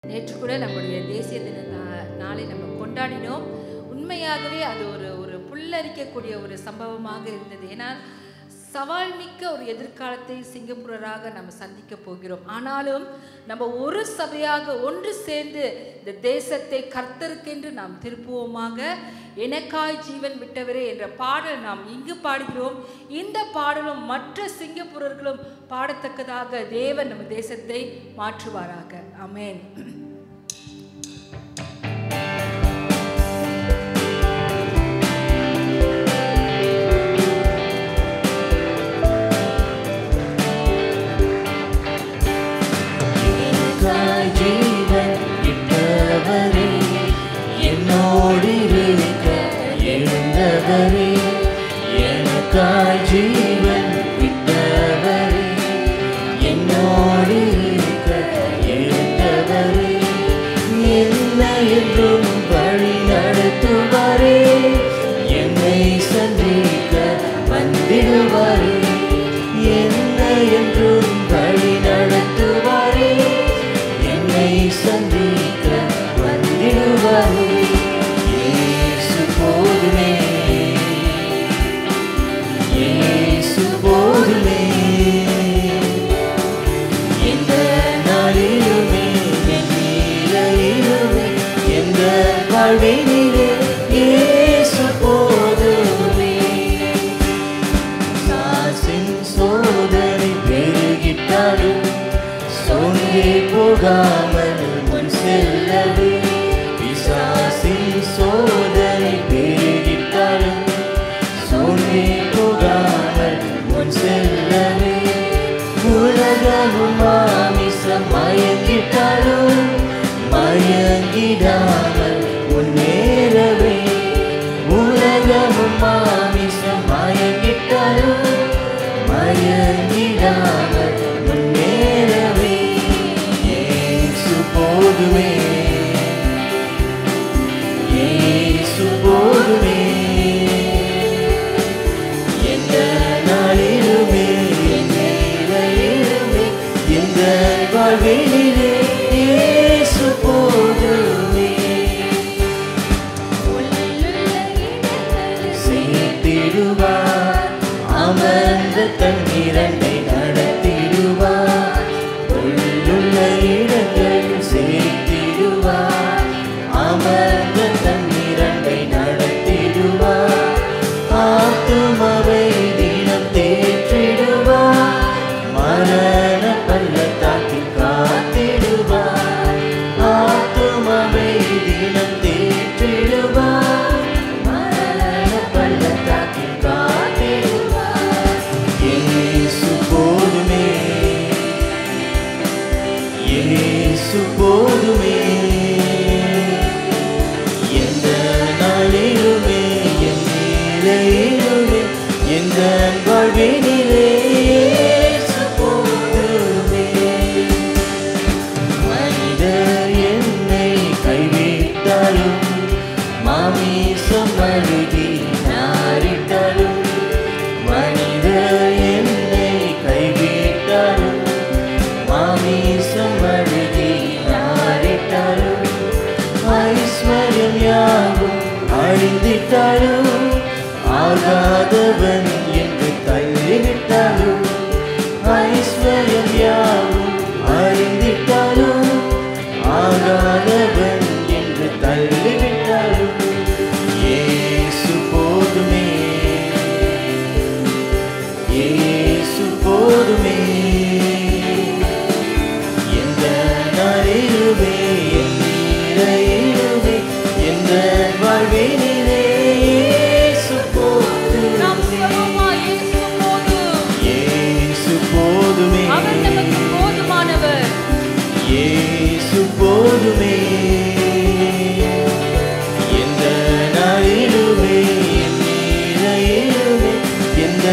நேற்று கூட நம்முடைய தேசிய தின நாளை நம்ம கொண்டாடினோம். உண்மையாகவே அது ஒரு புல்லரிக்கக்கூடிய ஒரு சம்பவமாக இருந்தது. ஏன்னா சவால் மிக்க ஒரு எதிர்காலத்தை சிங்கப்பூரராக நம்ம சந்திக்க போகிறோம். ஆனாலும் நம்ம ஒரு சபையாக ஒன்று சேர்ந்து இந்த தேசத்தை கர்த்தருக்கென்று நாம் திருப்புவோமாக. எனக்காய் ஜீவன் விட்டவரே என்ற பாடல் நாம் இங்கு பாடுகிறோம். இந்த பாடலும் மற்ற சிங்கப்பூரர்களும் பாடத்தக்கதாக தேவன் நம்ம தேசத்தை மாற்றுவாராக. ஆமென். ஜீவன் விட்டவரே, என்னோடு இருக்க எழுந்தவரே, என்னை என்றும் வழி நடத்துவாரே, என்னை சந்திக்க வந்திடுவாரே, என்னை என்றும் வழி நடத்துவாரே, என்னை சந்திக்க வந்திடுவாரே. இயேசு போதுமே, இயேசு போதுமே, எந்த நாளிலுமே என் நிலையிலுமே எந்த வாழ்வினிலே இயேசு போதுமே. சாசின் சோதனை பெருகிட்டாலும் சோர்ந்தே போகாமல் முன் செல்லவே, பிசாசின் சோதனை பெருகிட்டாலும் சோர்ந்தே போகாமல் முன் செல்லவே, உலகமும் மாமிசம் மயங்கிட்டாலும் மயங்கிடாமல் முன்னேறவே, உலகமும் மாமிசம் மயங்கிட்டாலும் மயங்கிடாமல் முன்னேறவே. இயேசு போதுமே, இயேசு போதுமே, எந்த நாளிலுமே என் நிலையிலுமே எந்த வாழ்வினிலே இயேசு போதுமே. சேர்த்திடுவார், அமர்ந்த தண்ணீரண்டை நடத்திடுவார், உள்ளுள்ள இடங்களில் சேர்த்திடுவார், அமர்ந்த தண்ணீரண்டை நடத்திடுவார், ஆத்துமாவை தினம் தேற்றிடுவார், மரண பள்ளத்தாக்கில் காத்திடுவார், ஆத்துமாவை தினம் தேற்றிடுவார், மரண பள்ளத்தாக்கில் காத்திடுவார். இயேசு போதுமே, இயேசு போதுமே, எந்த நாளிலுமே என் நிலையிலுமே எந்த வாழ்வினிலே இயேசு போதுமே. மனிதர் என்னை கைவிட்டாலும் மாமிசம் அழுகி நாரிட்டாலும், மனிதர் என்னை கைவிட்டாலும் மாமிசம் அழுகி நாரிட்டாலும், ஐஸ்வர்யம் யாவும் அழிந்திட்டாலும், ஆகாதவன் என்று தள்ளிவிட்டாலும், ஐஸ்வர்யம் யாவும் அழிந்திட்டாலும், ஆகாதவன் என்று தள்ளிவிட்டாலும், இயேசு போதுமே, இயேசு போதுமே, எந்த நாளிலுமே என் நிலையிலுமே எந்த வாழ்வினிலே இயேசு நாம் போதுமே. சொல்லுவோமா, இயேசு போதும். இயேசு போதுமே, அவர் நமக்கு போதுமானவர். இயேசு போதுமே, எந்த நாளிலுமே என் நிலையிலுமே எந்த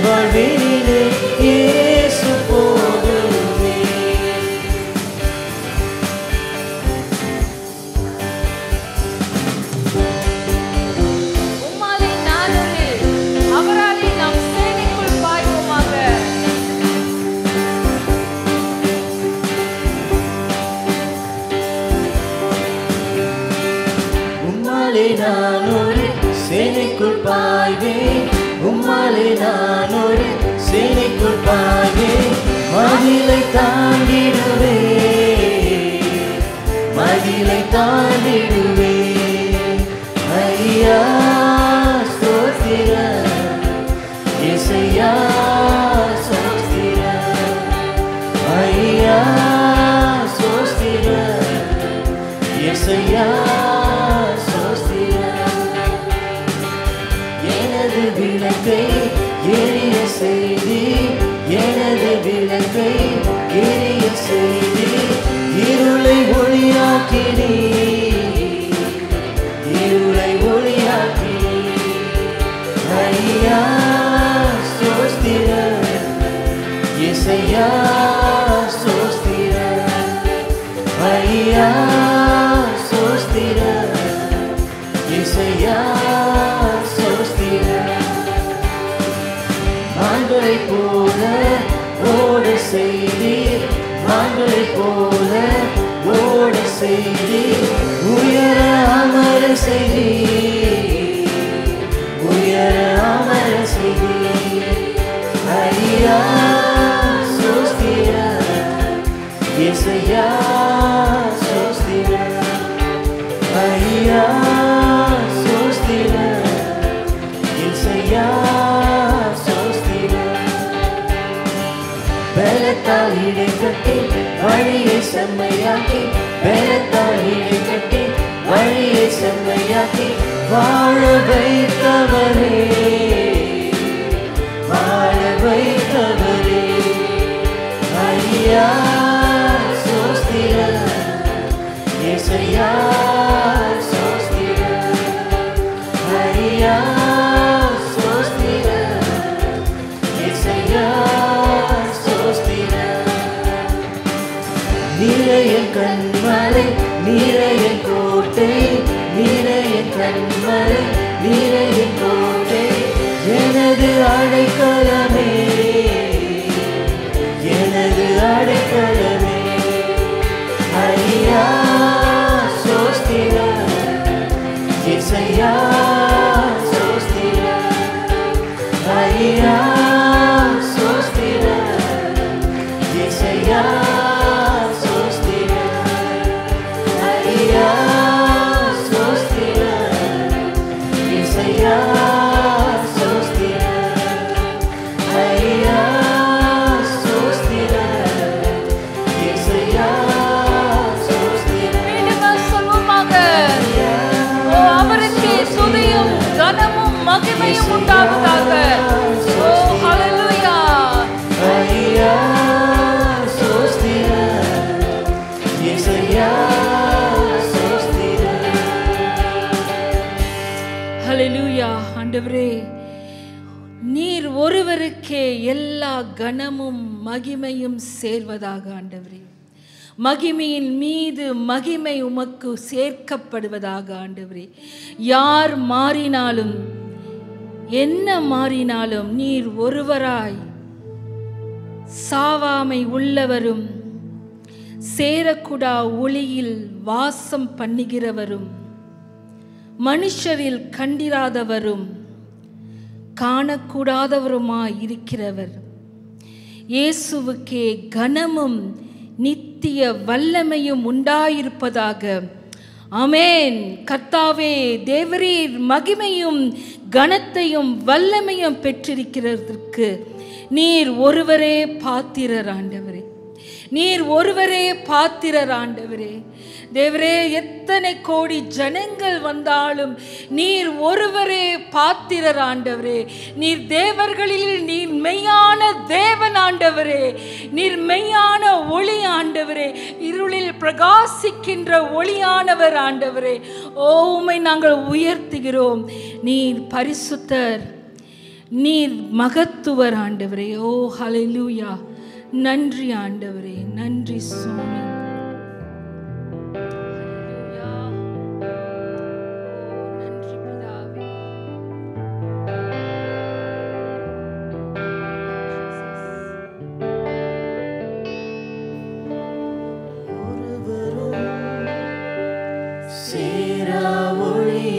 வாழ்வினிலே இயேசு போதுமே. உம்மாலே நானொரு, அவராலே நாம் சேனைக்குள் பாய்வோமாக. உம்மாலே நான் ஒரு சேனைக்குள் பாய்வேன், உம்மாலே நான் ஒரு சேனைக்குள் பாய்வேன், மதிலை தாண்டிடுவே, மதிலை தாண்டிடுவே. ஐயா ஸ்தோத்திரம், இயேசையா ஸ்தோத்திரம், ஐயா ஸ்தோத்திரம், இயேசையா ஸ்தோத்திரம். எனது விளக்கை எரிய செய்தி, எனது விளக்கை எரிய செய்தி, இருளை ஒளியாக்கினீ, இருளை ஒளியாக்கினீ. ஐயா ஸ்தோத்திரம், இயேசையா ஸ்தோத்திரம், ஐயா ஸ்தோத்திரம், இயேசையா ஸ்தோத்திரம். மான்களை போல ஓட செய்தி, மான்களை போல ஓட செய்தி, உயர அமர செய்தி, உயர அமர செய்தி. ஐயா ஸ்தோத்திரம், இயேசையா ஸ்தோத்திரம், ஐயா ஸ்தோத்திரம், இயேசையா ஸ்தோத்திரம். பலத்தால் இடை கட்டி வழியை செம்மையாக்கி, பலத்தால் இடை கட்டி வழியை செம்மையாக்கி, வாழ வைத்தவரே, வாழ வைத்தவரே. ஐயா ஸ்தோத்திரம், இயேசையா ஸ்தோத்திரம், ஐயா ஸ்தோத்திரம், இயேசையா ஸ்தோத்திரம். நிறைய கண்மலை, நிறைய கோட்டை, நிறைய கண்மலை, நிறைய கோட்டை, எனது அடைக்கலமே, எனது அடைக்கலமே. ஐயா ஸ்தோத்திரம், இயேசையா ஸ்தோத்திரம், ஐயா ஸ்தோத்திரம், இயேசையா ஸ்தோத்திரம், ஐயா ஸ்தோத்திரம், இயேசையா ஸ்தோத்திரம், ஐயா ஸ்தோத்திரம், இயேசையா ஸ்தோத்திரம். மீண்டும் சொல்வோமாக, ஓ அவருக்கே துதியும் கனமும் மகிமையும் உண்டாவதாக. ஓ ஹல்லேலூயா. ஐயா ஸ்தோத்திரம், இயேசையா ஸ்தோத்திரம். ஹல்லேலூயா. ஆண்டவரே, நீர் ஒருவருக்கே எல்லா கனமும் மகிமையும் சேர்வதாக. ஆண்டவரே, மகிமையின் மீது மகிமை உமக்கு சேர்க்கப்படுவதாக. ஆண்டவரே, யார் மாறினாலும் என்ன மாறினாலும் நீர் ஒருவராய் சாவாமை உள்ளவரும், சேரக்கூடா ஒளியில் வாசம் பண்ணுகிறவரும், மனுஷரில் கண்டிராதவரும் காணக்கூடாதவருமாய் இருக்கிறவர், இயேசுவுக்கே கனமும் நித்திய வல்லமையும் உண்டாயிருப்பதாக. ஆமென். கர்த்தாவே, தேவரீர் மகிமையும் கனத்தையும் வல்லமையும் பெற்றிருக்கிறதற்கு நீர் ஒருவரே பாத்திரர். ஆண்டவரே, நீர் ஒருவரே பாத்திரர். ஆண்டவரே, தேவரே, எத்தனை கோடி ஜனங்கள் வந்தாலும் நீர் ஒருவரே பாத்திரர். ஆண்டவரே, நீர் தேவர்களில் நீர் மெய்யான தேவன். ஆண்டவரே, நீர் மெய்யான ஒளி. ஆண்டவரே, இருளில் பிரகாசிக்கின்ற ஒளியானவர். ஆண்டவரே, ஓ உம்மை நாங்கள் உயர்த்துகிறோம். நீர் பரிசுத்தர், நீர் மகத்துவர். ஆண்டவரே, ஓ ஹல்லேலூயா. நன்றி ஆண்டவரே, நன்றி சுவாமி. சேரா ஒளி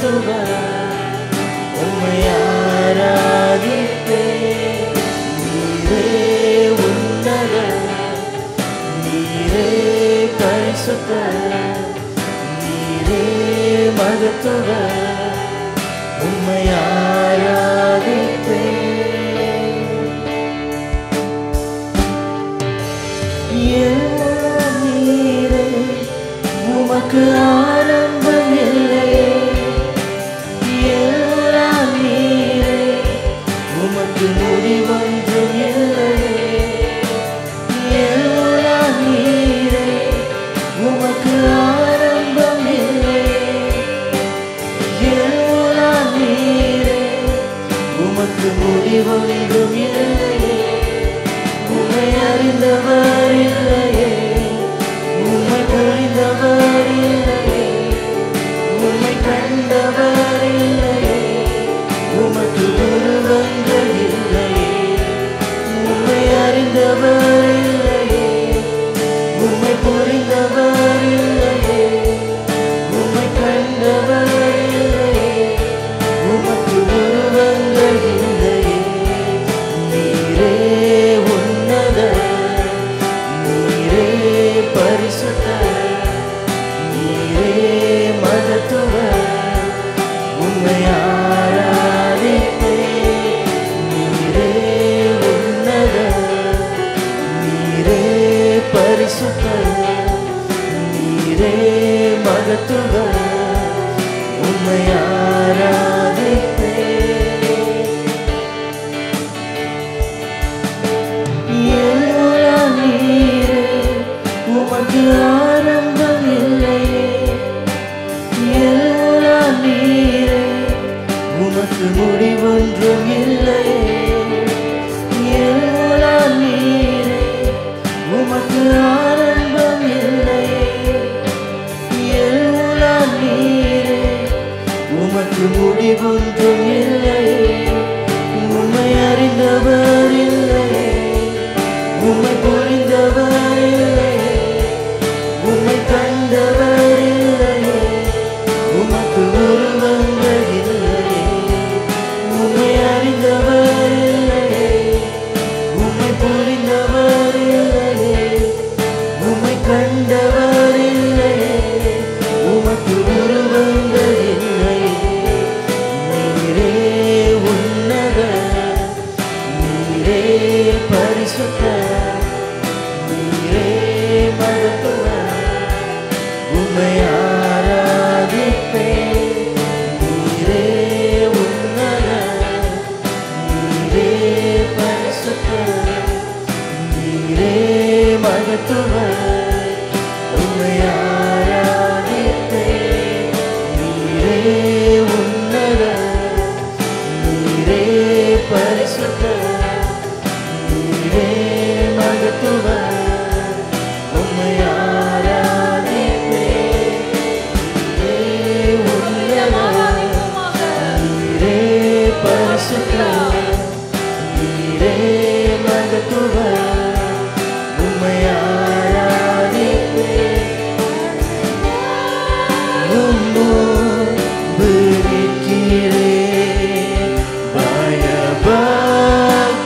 மகத்துவம் உம்மை ஆராதிப்பே நீரே உன்னதர் நீரே பரிசுத்தர் நீரே மகத்துவம் உம்மை ஆராதிப்பே நீரே உமக்கு ஆரம்பம் இல்லையே எல்லாம் நீரே உமக்கு முடிவொன்றும் இல்லையே எல்லாம் நீரே உமக்கு ஆரம்பம் இல்லையே எல்லாம் நீரே உமக்கு முடிவொன்றும் இல்லையே உம்மை அறிந்தவர் இல்லையே உம்மை புரிந்தவர் இல்லையே உம்மை கண்டவர் இல்லையே உமக்கு உருவங்கள் இல்லையே உம்மை அறிந்தவர் இல்லையே உம்மை புரிந்தவர் இல்லையே உம்மை கண்டவர் இல்லையே உமக்கு உருவங்கள் இல்லையே நீரே உன்னதர் நீரே பரிசுத்தர் நீரே மகத்துவம் உம்மை ஆராதிப்பே நீரே உன்னதர் நீரே பரிசுத்தர் நீரே மகத்துவம் உம்மை ஆராதிப்பே எல்லாம் நீரே உமக்கு ஆரம்பம் இல்லையே எல்லாம் நீரே உமக்கு முடிவொன்றும் இல்லையே எல்லாம் நீரே உமக்கு ஆரம்பம் இல்லையே எல்லாம் நீரே உமக்கு முடிவொன்றும் இல்லையே உம்மை அறிந்தவர் இல்லையே உம்மை புரிந்தவர் இல்லையே உம்மை கண்டவர் இல்லையே உமக்கு உருவங்கள் இல்லையே உம்மை அறிந்தவர் இல்லையே உம்மை புரிந்தவர் இல்லையே உம்மை கண்டவர் இல்லையே உமக்கு உருவங்கள் இல்லையே நீரே உன்னதர் நீரே பரிசுத்தர் நீரே மகத்துவம் உம்மை ஆராதிப்பே நீரே உன்னதர் நீரே பரிசுத்தர் நீரே மகத்துவம் உம்மை ஆராதிப்பே நீரே உன்னதர் நீரே பரிசுத்தர் நீரே மகத்துவம் உம்மை ஆராதிப்பே நீரே உன்னதர் நீரே பரிசுத்தர் நீரே மகத்துவம் உம்மை ஆராதிப்பே முன்பு நிற்கிறேன் பயபக்தியோடு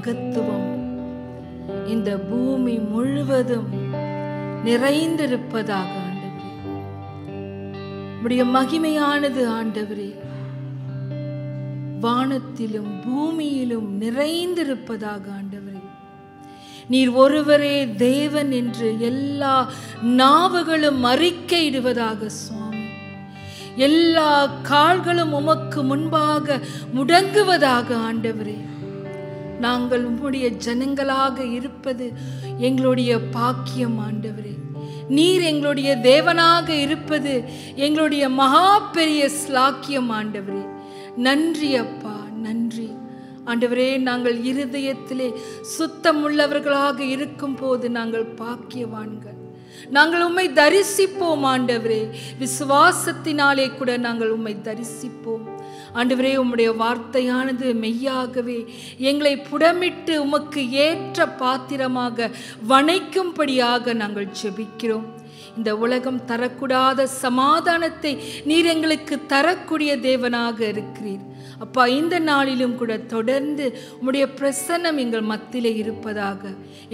மகத்துவம் இந்த பூமி முழுவதும் நிறைந்திருப்பதாக ஆண்டவரே. உம்முடைய மகிமையானது ஆண்டவரே வானத்திலும் பூமியிலும் நிறைந்திருப்பதாக ஆண்டவரே. நீர் ஒருவரே தேவன் என்று எல்லா நாவுகளும் அறிக்கையிடுவதாக சுவாமி. எல்லா கால்களும் உமக்கு முன்பாக முடங்குவதாக ஆண்டவரே. நாங்கள் உம்முடைய ஜனங்களாக இருப்பது எங்களுடைய பாக்கியம் ஆண்டவரே. நீர் எங்களுடைய தேவனாக இருப்பது எங்களுடைய மகா பெரிய ஸ்லாக்கியம் ஆண்டவரே. நன்றி அப்பா, நன்றி ஆண்டவரே. நாங்கள் இருதயத்திலே சுத்தமுள்ளவர்களாக இருக்கும் போது நாங்கள் பாக்கியவான்கள். நாங்கள் உம்மை தரிசிப்போம் ஆண்டவரே. விசுவாசத்தினாலே கூட நாங்கள் உம்மை தரிசிப்போம் ஆண்டவரே. உம்முடைய வார்த்தையானது மெய்யாகவே எங்களை புடமிட்டு உமக்கு ஏற்ற பாத்திரமாக வணைக்கும்படியாக நாங்கள் ஜெபிக்கிறோம். இந்த உலகம் தரக்கூடாத சமாதானத்தை நீர் எங்களுக்கு தரக்கூடிய தேவனாக இருக்கிறீர் அப்பா. இந்த நாளிலும் கூட தொடர்ந்து உம்முடைய பிரசன்னம் எங்கள் மத்தியிலே இருப்பதாக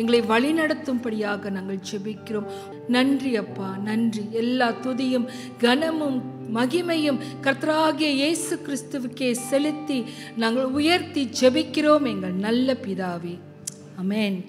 எங்களை வழிநடத்தும்படியாக நாங்கள் ஜெபிக்கிறோம். நன்றி அப்பா, நன்றி. எல்லா துதியும் கனமும் மகிமையும் கர்த்தராகிய இயேசு கிறிஸ்துவுக்கே செலுத்தி நாங்கள் உயர்த்தி ஜெபிக்கிறோம் எங்கள் நல்ல பிதாவே. ஆமென்.